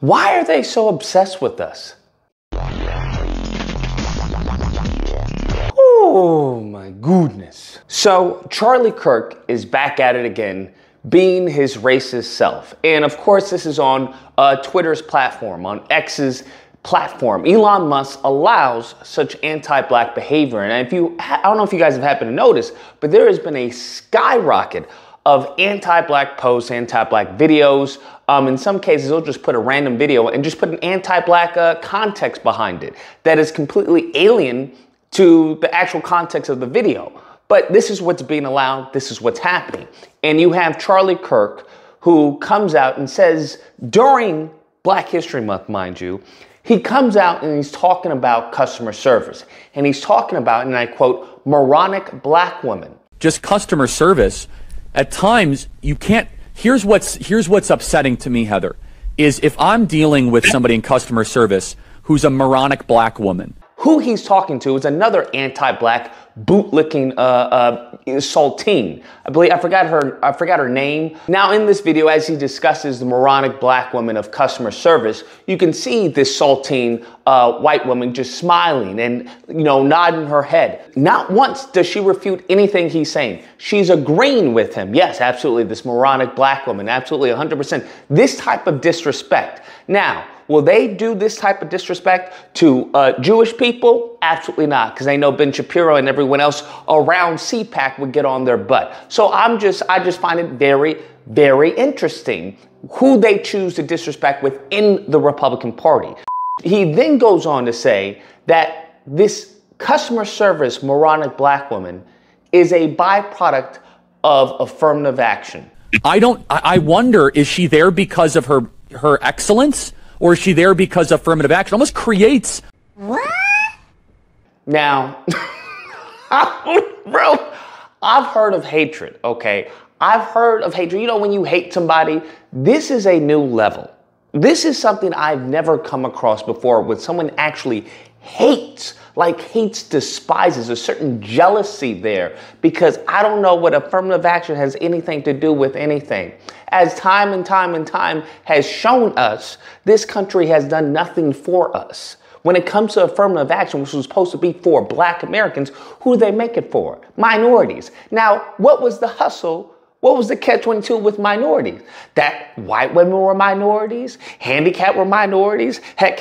Why are they so obsessed with us? Oh my goodness. So Charlie Kirk is back at it again, being his racist self. And of course, this is on Twitter's platform, on X's platform. Elon Musk allows such anti-black behavior. And I don't know if you guys have happened to notice, but there has been a skyrocket of anti-black posts, anti-black videos. In some cases, they'll just put a random video and just put an anti-black context behind it that is completely alien to the actual context of the video. But this is what's being allowed. This is what's happening. And you have Charlie Kirk, who comes out and says during Black History Month, mind you, he comes out and he's talking about customer service. And he's talking about, and I quote, moronic black women. Just customer service. At times, you can't. Here's what's upsetting to me, Heather, is if I'm dealing with somebody in customer service who's a moronic black woman. Who he's talking to is another anti-black bootlicking Saltine. I forgot her name. Now in this video, as he discusses the moronic black woman of customer service, you can see this Saltine white woman just smiling and nodding her head. Not once does she refute anything he's saying. She's agreeing with him. Yes, absolutely. This moronic black woman, absolutely 100%. This type of disrespect. Now, will they do this type of disrespect to Jewish people? Absolutely not, because they know Ben Shapiro and everyone else around CPAC would get on their butt. So I just find it very, very interesting who they choose to disrespect within the Republican Party. He then goes on to say that this customer service moronic black woman is a byproduct of affirmative action. I wonder, is she there because of her excellence? Or is she there because of affirmative action? Almost creates. What? Now, bro, I've heard of hatred, okay? I've heard of hatred. When you hate somebody, this is a new level. This is something I've never come across before, when someone actually hates, despises, a certain jealousy there, because I don't know what affirmative action has anything to do with anything. As time and time and time has shown us, this country has done nothing for us. When it comes to affirmative action, which was supposed to be for black Americans, who do they make it for? Minorities. Now, what was the hustle? What was the catch-22 with minorities? That white women were minorities, handicapped were minorities. Heck,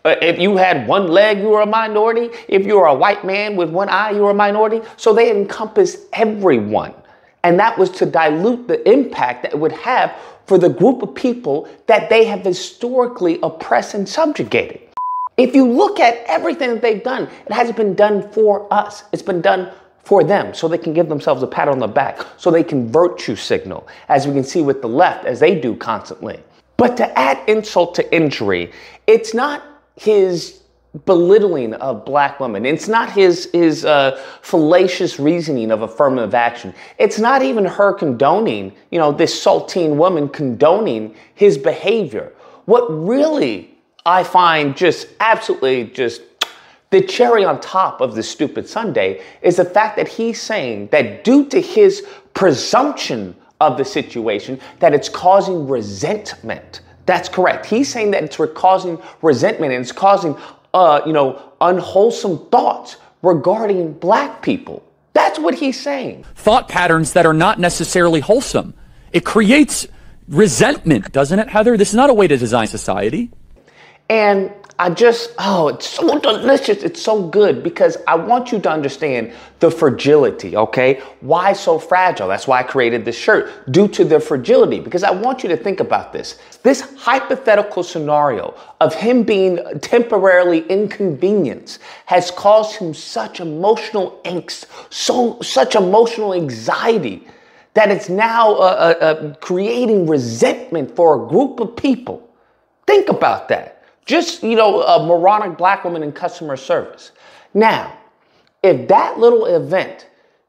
if you had one leg, you were a minority. If you were a white man with one eye, you were a minority. So they encompassed everyone. And that was to dilute the impact that it would have for the group of people that they have historically oppressed and subjugated. If you look at everything that they've done, it hasn't been done for us. It's been done for them, so they can give themselves a pat on the back, so they can virtue signal, as we can see with the left, as they do constantly. But to add insult to injury, it's not his belittling of black women. It's not his fallacious reasoning of affirmative action. It's not even her condoning, this Saltine woman condoning his behavior. What really I find just absolutely the cherry on top of this stupid Sunday is the fact that he's saying that due to his presumption of the situation, that it's causing resentment. That's correct. He's saying that it's causing resentment and it's causing unwholesome thoughts regarding black people. That's what he's saying. Thought patterns that are not necessarily wholesome. It creates resentment, doesn't it, Heather? This is not a way to design society. And it's so delicious. It's so good because I want you to understand the fragility, okay? Why so fragile? That's why I created this shirt, due to the fragility, because I want you to think about this. This hypothetical scenario of him being temporarily inconvenienced has caused him such emotional angst, such emotional anxiety that it's now creating resentment for a group of people. Think about that. Just, a moronic black woman in customer service. Now, if that little event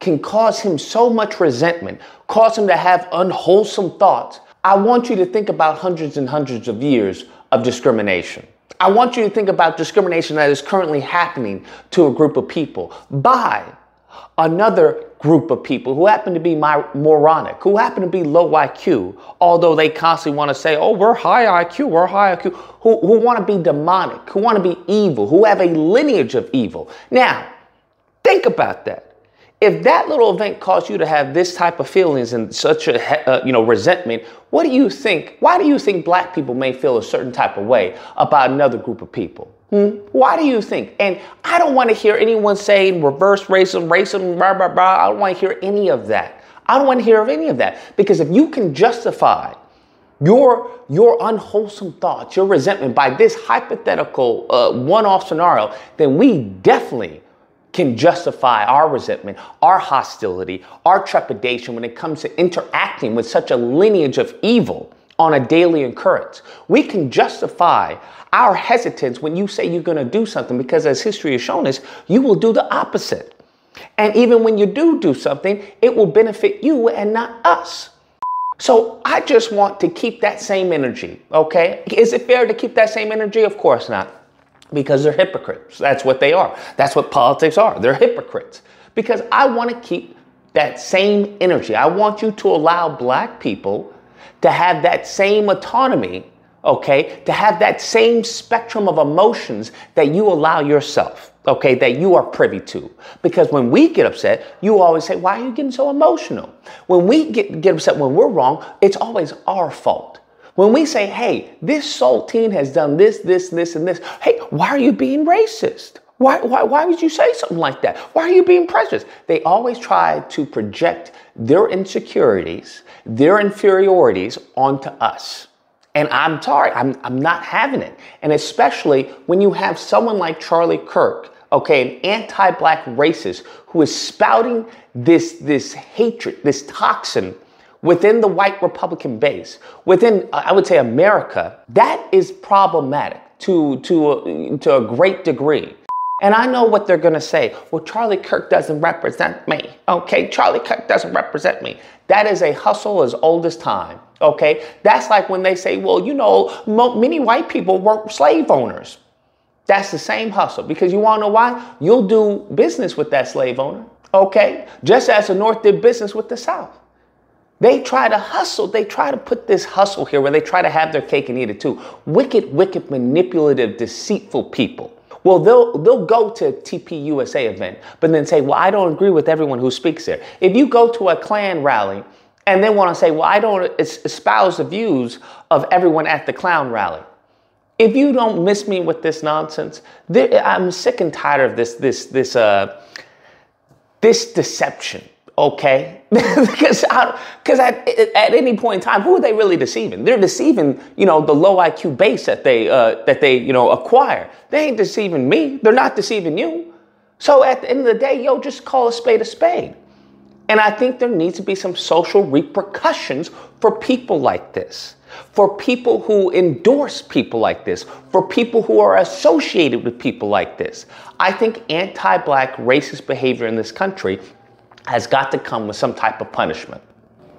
can cause him so much resentment, cause him to have unwholesome thoughts, I want you to think about hundreds and hundreds of years of discrimination. I want you to think about discrimination that is currently happening to a group of people by another group of people who happen to be moronic, who happen to be low IQ, although they constantly want to say, oh, we're high IQ, who want to be demonic, who want to be evil, who have a lineage of evil. Now, think about that. If that little event caused you to have this type of feelings and such a resentment, what do you think? Why do you think black people may feel a certain type of way about another group of people? Why do you think? And I don't want to hear anyone saying reverse racism, blah, blah, blah. I don't want to hear any of that. I don't want to hear of any of that. Because if you can justify your unwholesome thoughts, your resentment by this hypothetical one-off scenario, then we definitely can justify our resentment, our hostility, our trepidation when it comes to interacting with such a lineage of evil on a daily occurrence. We can justify our hesitance when you say you're going to do something, because as history has shown us, you will do the opposite. And even when you do something, it will benefit you and not us. So I just want to keep that same energy, okay? Is it fair to keep that same energy? Of course not. Because they're hypocrites. That's what they are. That's what politics are. They're hypocrites. Because I want to keep that same energy. I want you to allow black people to have that same autonomy, okay? To have that same spectrum of emotions that you allow yourself, okay? That you are privy to. Because when we get upset, you always say, why are you getting so emotional? When we get upset when we're wrong, it's always our fault. When we say, hey, this saltine has done this, and this. Hey, why are you being racist? Why would you say something like that? Why are you being prejudiced? They always try to project their insecurities, their inferiorities onto us. And I'm sorry, I'm not having it. And especially when you have someone like Charlie Kirk, okay, an anti-black racist who is spouting this hatred, this toxin within the white Republican base, within, I would say, America. That is problematic to a great degree. And I know what they're going to say. Well, Charlie Kirk doesn't represent me. Okay, Charlie Kirk doesn't represent me. That is a hustle as old as time. Okay, that's like when they say, well, many white people were slave owners. That's the same hustle, because you want to know why? You'll do business with that slave owner. Okay, just as the North did business with the South. They try to hustle. They try to put this hustle here where they try to have their cake and eat it too. Wicked, manipulative, deceitful people. Well, they'll go to a TPUSA event, but then say, well, I don't agree with everyone who speaks there. If you go to a Klan rally and then want to say, well, I don't espouse the views of everyone at the clown rally. If you don't miss me with this nonsense, I'm sick and tired of this deception. Okay, because at any point in time, who are they really deceiving? They're deceiving, the low IQ base that they acquire. They ain't deceiving me. They're not deceiving you. So at the end of the day, just call a spade a spade. And I think there needs to be some social repercussions for people like this, for people who endorse people like this, for people who are associated with people like this. I think anti-black racist behavior in this country has got to come with some type of punishment.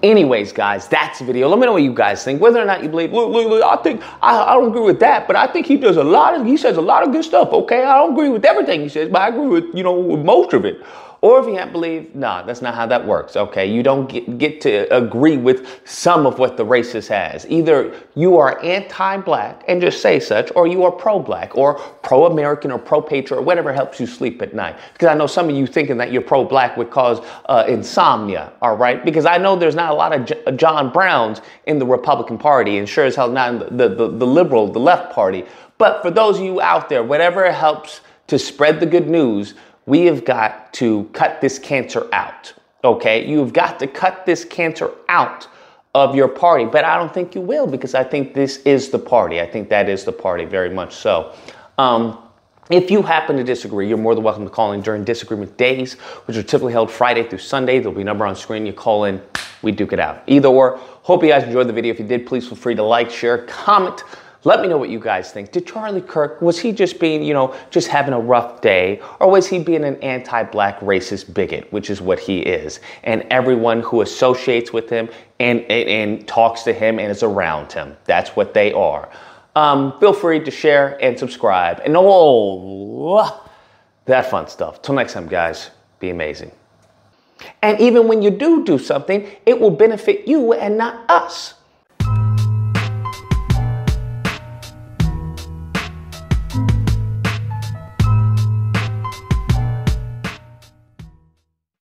Anyways, guys, that's the video. Let me know what you guys think. Whether or not you believe, look, I don't agree with that, but I think he says a lot of good stuff, okay? I don't agree with everything he says, but I agree with, with most of it. Or if you can't believe, nah, that's not how that works, okay? You don't get to agree with some of what the racist has. Either you are anti-black and just say such, or you are pro-black or pro-American or pro-patriot or whatever helps you sleep at night. Because I know some of you thinking that you're pro-black would cause insomnia, all right? Because I know there's not a lot of John Browns in the Republican Party, and sure as hell not in the liberal, the left party. But for those of you out there, whatever helps to spread the good news, we have got to cut this cancer out, okay? You've got to cut this cancer out of your party, but I don't think you will, because I think this is the party. I think that is the party, very much so. If you happen to disagree, you're more than welcome to call in during disagreement days, which are typically held Friday through Sunday. There'll be a number on screen. You call in, we duke it out. Either or. Hope you guys enjoyed the video. If you did, please feel free to like, share, comment. Let me know what you guys think. Did Charlie Kirk, was he just being, just having a rough day? Or was he being an anti-black racist bigot, which is what he is? And everyone who associates with him and talks to him and is around him, that's what they are. Feel free to share and subscribe and all that fun stuff. Till next time, guys, be amazing. And even when you do something, it will benefit you and not us.